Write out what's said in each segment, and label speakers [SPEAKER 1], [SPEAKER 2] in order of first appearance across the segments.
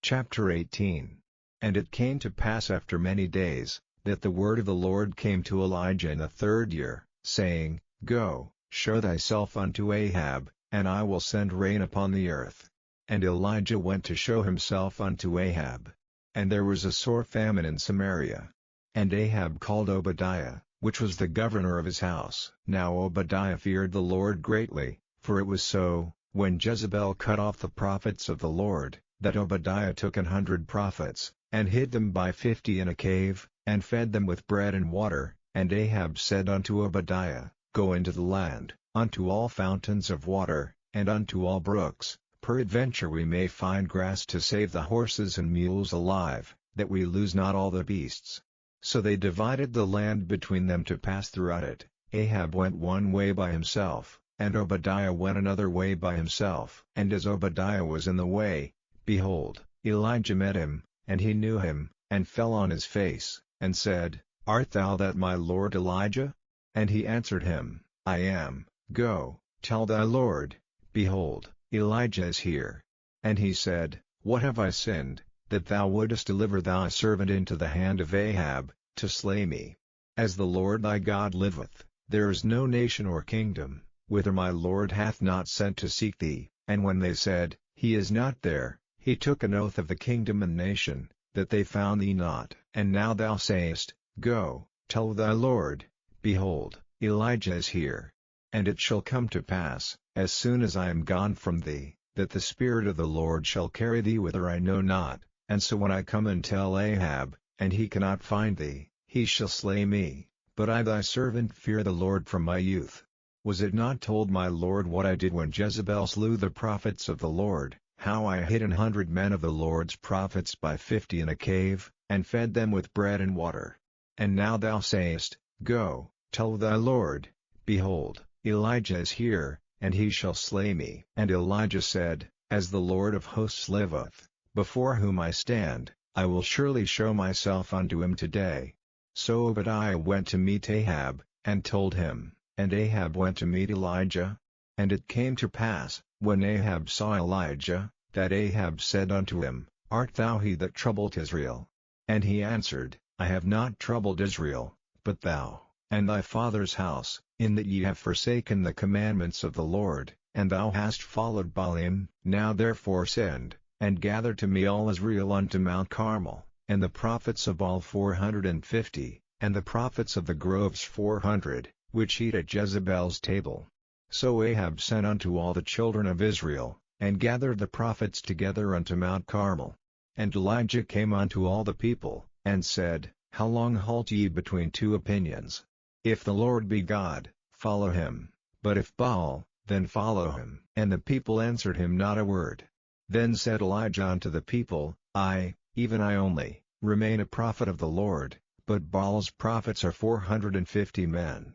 [SPEAKER 1] Chapter 18. And it came to pass after many days, that the word of the Lord came to Elijah in the 3rd year, saying, Go, show thyself unto Ahab, and I will send rain upon the earth. And Elijah went to show himself unto Ahab. And there was a sore famine in Samaria. And Ahab called Obadiah, which was the governor of his house. Now Obadiah feared the Lord greatly, for it was so, when Jezebel cut off the prophets of the Lord, that Obadiah took 100 prophets, and hid them by 50 in a cave, and fed them with bread and water. And Ahab said unto Obadiah, Go into the land, unto all fountains of water, and unto all brooks, peradventure we may find grass to save the horses and mules alive, that we lose not all the beasts. So they divided the land between them to pass throughout it. Ahab went one way by himself, and Obadiah went another way by himself. And as Obadiah was in the way, behold, Elijah met him, and he knew him, and fell on his face, and said, Art thou that my lord Elijah? And he answered him, I am. Go, tell thy lord, behold, Elijah is here. And he said, What have I sinned, that thou wouldest deliver thy servant into the hand of Ahab, to slay me? As the Lord thy God liveth, there is no nation or kingdom, whither my lord hath not sent to seek thee. And when they said, He is not there, he took an oath of the kingdom and nation, that they found thee not. And now thou sayest, Go, tell thy lord, behold, Elijah is here. And it shall come to pass, as soon as I am gone from thee, that the Spirit of the Lord shall carry thee whither I know not. And so when I come and tell Ahab, and he cannot find thee, he shall slay me. But I thy servant fear the Lord from my youth. Was it not told my lord what I did when Jezebel slew the prophets of the Lord, how I hid 100 men of the Lord's prophets by 50 in a cave, and fed them with bread and water? And now thou sayest, Go, tell thy lord, behold, Elijah is here, and he shall slay me. And Elijah said, As the Lord of hosts liveth, before whom I stand, I will surely show myself unto him today. So Obadiah went to meet Ahab, and told him, and Ahab went to meet Elijah. And it came to pass, when Ahab saw Elijah, that Ahab said unto him, Art thou he that troubled Israel? And he answered, I have not troubled Israel, but thou, and thy father's house, in that ye have forsaken the commandments of the Lord, and thou hast followed Baalim. Now therefore send, and gather to me all Israel unto Mount Carmel, and the prophets of Baal 450, and the prophets of the groves 400, which eat at Jezebel's table. So Ahab sent unto all the children of Israel, and gathered the prophets together unto Mount Carmel. And Elijah came unto all the people, and said, How long halt ye between two opinions? If the Lord be God, follow him, but if Baal, then follow him. And the people answered him not a word. Then said Elijah unto the people, I, even I only, remain a prophet of the Lord, but Baal's prophets are 450 men.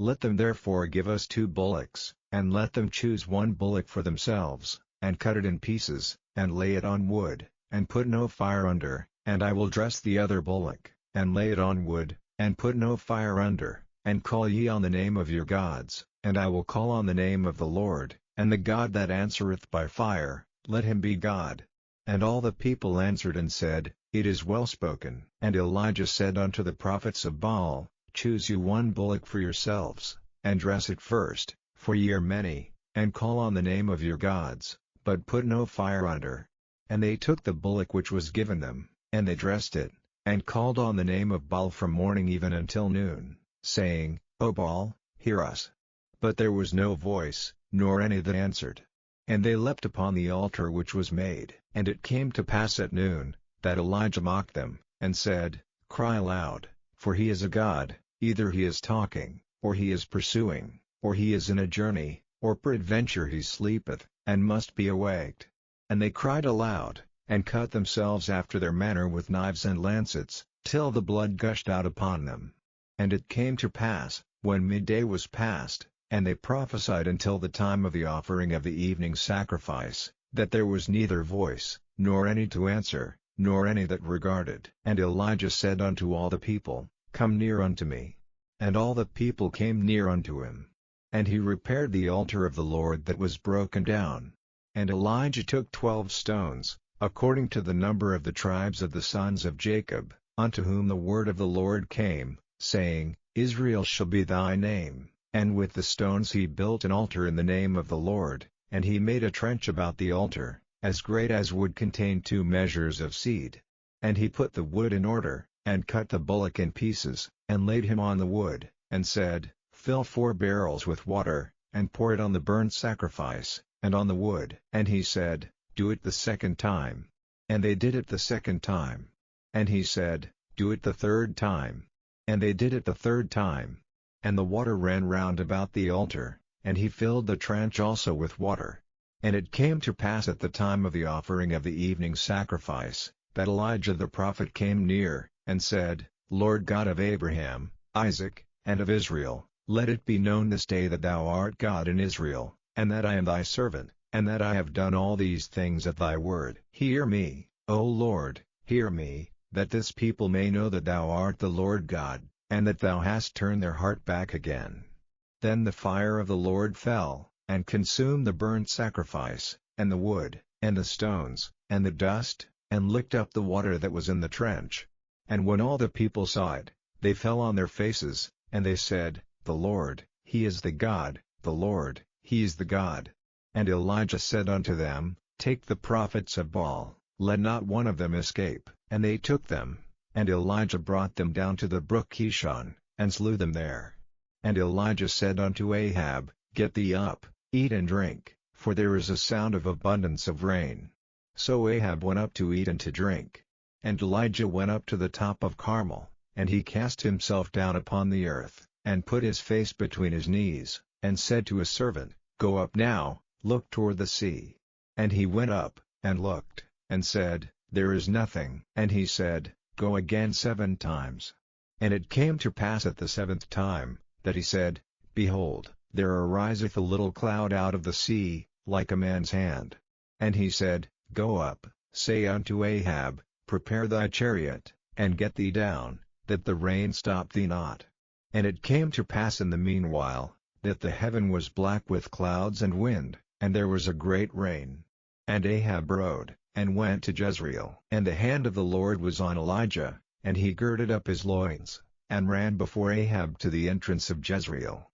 [SPEAKER 1] Let them therefore give us 2 bullocks, and let them choose 1 bullock for themselves, and cut it in pieces, and lay it on wood, and put no fire under, and I will dress the other bullock, and lay it on wood, and put no fire under, and call ye on the name of your gods, and I will call on the name of the Lord, and the God that answereth by fire, let him be God. And all the people answered and said, It is well spoken. And Elijah said unto the prophets of Baal, Choose you 1 bullock for yourselves, and dress it first, for ye are many, and call on the name of your gods, but put no fire under. And they took the bullock which was given them, and they dressed it, and called on the name of Baal from morning even until noon, saying, O Baal, hear us. But there was no voice, nor any that answered. And they leapt upon the altar which was made. And it came to pass at noon, that Elijah mocked them, and said, Cry aloud, for he is a god, either he is talking, or he is pursuing, or he is in a journey, or peradventure he sleepeth, and must be awaked. And they cried aloud, and cut themselves after their manner with knives and lancets, till the blood gushed out upon them. And it came to pass, when midday was past, and they prophesied until the time of the offering of the evening sacrifice, that there was neither voice, nor any to answer, nor any that regarded. And Elijah said unto all the people, Come near unto me. And all the people came near unto him. And he repaired the altar of the Lord that was broken down. And Elijah took 12 stones, according to the number of the tribes of the sons of Jacob, unto whom the word of the Lord came, saying, Israel shall be thy name. And with the stones he built an altar in the name of the Lord, and he made a trench about the altar, as great as would contain 2 measures of seed. And he put the wood in order, and cut the bullock in pieces, and laid him on the wood, and said, Fill 4 barrels with water, and pour it on the burnt sacrifice, and on the wood. And he said, Do it the 2nd time. And they did it the 2nd time. And he said, Do it the 3rd time. And they did it the 3rd time. And the water ran round about the altar, and he filled the trench also with water. And it came to pass at the time of the offering of the evening sacrifice, that Elijah the prophet came near, and said, Lord God of Abraham, Isaac, and of Israel, let it be known this day that thou art God in Israel, and that I am thy servant, and that I have done all these things at thy word. Hear me, O Lord, hear me, that this people may know that thou art the Lord God, and that thou hast turned their heart back again. Then the fire of the Lord fell, and consumed the burnt sacrifice, and the wood, and the stones, and the dust, and licked up the water that was in the trench. And when all the people saw it, they fell on their faces, and they said, The Lord, He is the God, the Lord, He is the God. And Elijah said unto them, Take the prophets of Baal, let not one of them escape. And they took them. And Elijah brought them down to the brook Kishon, and slew them there. And Elijah said unto Ahab, Get thee up, eat and drink, for there is a sound of abundance of rain. So Ahab went up to eat and to drink. And Elijah went up to the top of Carmel, and he cast himself down upon the earth, and put his face between his knees, and said to his servant, Go up now, look toward the sea. And he went up, and looked, and said, There is nothing. And he said, Go again 7 times. And it came to pass at the 7th time, that he said, Behold, there ariseth a little cloud out of the sea, like a man's hand. And he said, Go up, say unto Ahab, Prepare thy chariot, and get thee down, that the rain stop thee not. And it came to pass in the meanwhile, that the heaven was black with clouds and wind, and there was a great rain. And Ahab rode, and went to Jezreel. And the hand of the Lord was on Elijah, and he girded up his loins, and ran before Ahab to the entrance of Jezreel.